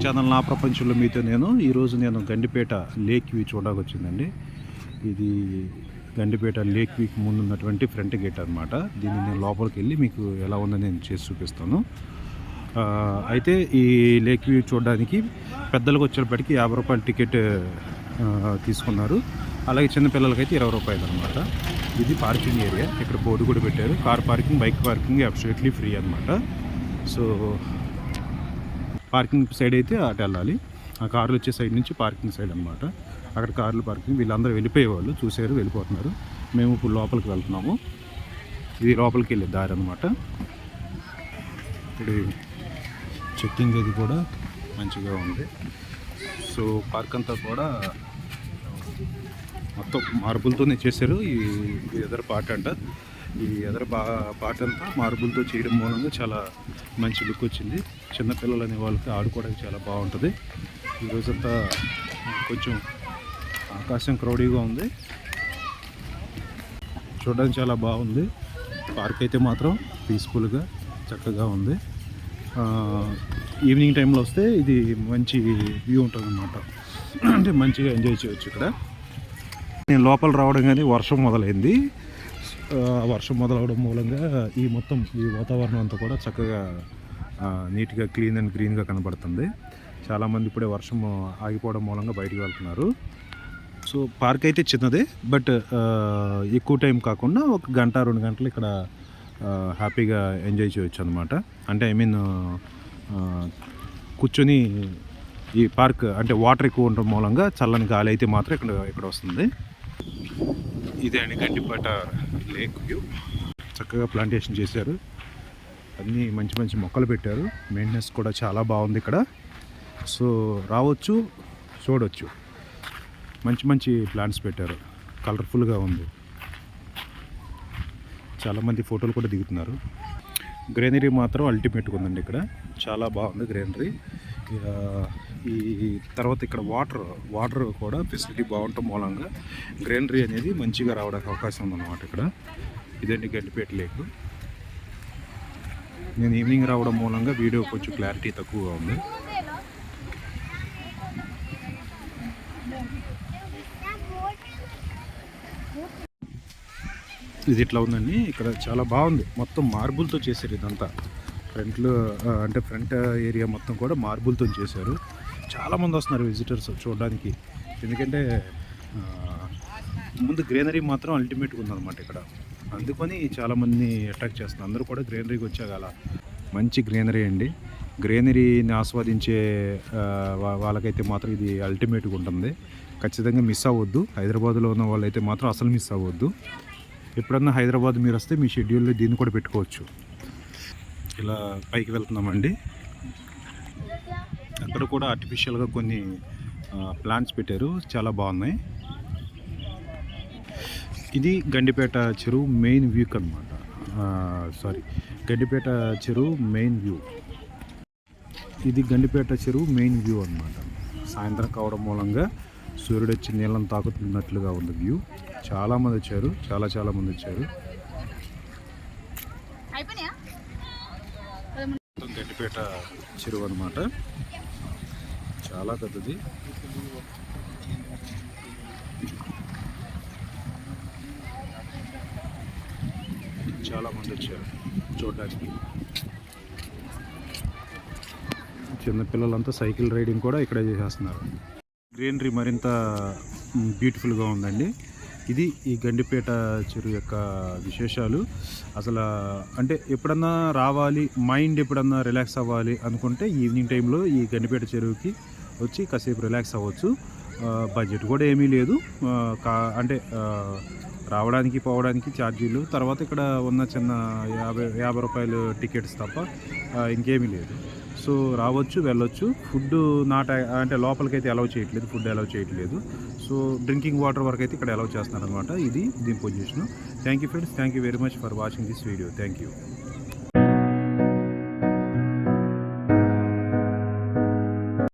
Channel నా ప్రపంచంలో మీతో ఈరోజు నేను గండిపేట లేక్ వ్యూ చూడడానికి వచ్చిందండి. ఇది గండిపేట లేక్ వ్యూకి ముందు ఉన్నటువంటి ఫ్రంట్ గేట్ అనమాట. దీన్ని నేను లోపలికి వెళ్ళి మీకు ఎలా ఉందని నేను చేసి చూపిస్తాను. అయితే ఈ లేక్ వ్యూ చూడడానికి పెద్దలకు వచ్చేటప్పటికి 50 రూపాయల టికెట్ తీసుకున్నారు. అలాగే చిన్నపిల్లలకైతే 20 రూపాయలు అనమాట. ఇది పార్కింగ్ ఏరియా. ఇక్కడ బోర్డు కూడా పెట్టారు. Car parking, bike parking absolutely free అనమాట. సో పార్కింగ్ సైడ్ అయితే అటు వెళ్ళాలి. ఆ కార్లు వచ్చే సైడ్ నుంచి పార్కింగ్ సైడ్ అనమాట. అక్కడ కార్లు పార్కింగ్. వీళ్ళందరూ వెళ్ళిపోయేవాళ్ళు, చూసారు, వెళ్ళిపోతున్నారు. మేము ఇప్పుడు లోపలికి వెళ్తున్నాము. ఇది లోపలికి వెళ్ళే దారి అనమాట. ఇప్పుడు చెక్కింగ్ అది కూడా మంచిగా ఉంది. సో పార్క్ అంతా కూడా మొత్తం మార్బుల్తోనే చేశారు. ఈ ఎదర పార్ట్ అంట, ఈ ఎదర పార్ట్ అంతా మార్బుల్తో చేయడం మూలంగా చాలా మంచి లుక్ వచ్చింది. చిన్నపిల్లలు అనే వాళ్ళకి ఆడుకోవడానికి చాలా బాగుంటుంది. ఈరోజంతా కొంచెం ఆకాశం క్రౌడీగా ఉంది, చూడడానికి చాలా బాగుంది. పార్క్ అయితే మాత్రం పీస్ఫుల్గా చక్కగా ఉంది. ఈవినింగ్ టైంలో వస్తే ఇది మంచి వ్యూ ఉంటుంది అన్నమాట. అంటే మంచిగా ఎంజాయ్ చేయొచ్చు. ఇక్కడ నేను లోపల రావడం కానీ వర్షం మొదలైంది. వర్షం మొదలవడం మూలంగా ఈ మొత్తం ఈ వాతావరణం అంతా కూడా చక్కగా నీట్గా క్లీన్ అండ్ గ్రీన్గా కనబడుతుంది. చాలామంది ఇప్పుడే వర్షం ఆగిపోవడం మూలంగా బయటికి వెళ్తున్నారు. సో పార్క్ అయితే చిన్నదే, బట్ ఎక్కువ టైం కాకుండా 1 గంట 2 గంటలు ఇక్కడ హ్యాపీగా ఎంజాయ్ చేయొచ్చు అనమాట. అంటే ఐ మీన్ కూర్చొని ఈ పార్క్ అంటే వాటర్ ఎక్కువ ఉండడం మూలంగా చల్లని గాలి అయితే మాత్రం ఇక్కడ వస్తుంది. ఇదే అండి గండిపేట లేక్ వ్యూ. చక్కగా ప్లాంటేషన్ చేశారు, అన్నీ మంచి మంచి మొక్కలు పెట్టారు. మెయింటెనెన్స్ కూడా చాలా బాగుంది ఇక్కడ. సో రావచ్చు, చూడవచ్చు. మంచి మంచి ప్లాంట్స్ పెట్టారు, కలర్ఫుల్గా ఉంది. చాలామంది ఫోటోలు కూడా దిగుతున్నారు. గ్రీనరీ మాత్రం అల్టిమేట్గా ఉందండి. ఇక్కడ చాలా బాగుంది గ్రీనరీ. ఈ తర్వాత ఇక్కడ వాటర్ కూడా ఫెసిలిటీ బాగుండటం మూలంగా గ్రీనరీ అనేది మంచిగా రావడానికి అవకాశం ఉందన్నమాట. ఇక్కడ ఇదండి గండిపేట లేక్. నేను ఈవినింగ్ రావడం మూలంగా వీడియో కొంచెం క్లారిటీ తక్కువగా ఉంది. ఇది ఇట్లా ఉందండి. ఇక్కడ చాలా బాగుంది. మొత్తం మార్బుల్తో చేశారు ఇదంతా. ఫ్రంట్ ఏరియా మొత్తం కూడా మార్బుల్తో చేశారు. చాలామంది వస్తున్నారు విజిటర్స్ చూడడానికి. ఎందుకంటే ముందు గ్రీనరీ మాత్రం అల్టిమేట్గా ఉందన్నమాట ఇక్కడ. అందుకని చాలామందిని అట్రాక్ట్ చేస్తున్నారు. అందరూ కూడా గ్రీనరీకి వచ్చాగల. మంచి గ్రీనరీ అండి. గ్రీనరీని ఆస్వాదించే వాళ్ళకైతే మాత్రం ఇది అల్టిమేట్గా ఉంటుంది. ఖచ్చితంగా మిస్ అవ్వద్దు. హైదరాబాద్లో ఉన్న వాళ్ళైతే మాత్రం అసలు మిస్ అవ్వద్దు. ఎప్పుడన్నా హైదరాబాద్ మీరు వస్తే మీ షెడ్యూల్లో దీన్ని కూడా పెట్టుకోవచ్చు. ఇలా పైకి వెళ్తున్నామండి. అక్కడ కూడా ఆర్టిఫిషియల్గా కొన్ని ప్లాంట్స్ పెట్టారు, చాలా బాగున్నాయి. ఇది గండిపేట చెరువు మెయిన్ వ్యూ అనమాట. గండిపేట చెరువు మెయిన్ వ్యూ. ఇది గండిపేట చెరువు మెయిన్ వ్యూ అనమాట. సాయంత్రం కావడం మూలంగా సూర్యుడు వచ్చి నీళ్ళని తాకుతున్నట్లుగా ఉంది వ్యూ. చాలామంది వచ్చారు, చాలామంది వచ్చారు. గండిపేట చెరువు అనమాట. చాలా పెద్దది. చాలామంది వచ్చారు చూడడానికి. చిన్నపిల్లలంతా సైకిల్ రైడింగ్ కూడా ఇక్కడే చేసేస్తున్నారు. గ్రీనరీ మరింత బ్యూటిఫుల్గా ఉందండి. ఇది ఈ గండిపేట చెరువు యొక్క విశేషాలు. అసలు అంటే ఎప్పుడన్నా రావాలి, మైండ్ ఎప్పుడన్నా రిలాక్స్ అవ్వాలి అనుకుంటే ఈవినింగ్ టైంలో ఈ గండిపేట చెరువుకి వచ్చి కాసేపు రిలాక్స్ అవ్వచ్చు. బడ్జెట్ కూడా ఏమీ లేదు. రావడానికి పోవడానికి ఛార్జీలు, తర్వాత ఇక్కడ ఉన్న చిన్న 50 రూపాయలు టికెట్స్ తప్ప ఇంకేమీ లేదు. సో రావచ్చు, వెళ్ళొచ్చు. ఫుడ్ అంటే లోపలికైతే అలౌ చేయట్లేదు, ఫుడ్ అలౌ చేయట్లేదు. సో డ్రింకింగ్ వాటర్ వరకు అయితే ఇక్కడ అలౌ చేస్తున్నారనమాట. ఇది దీని position. Thank you friends, thank you very much for watching this video. Thank you.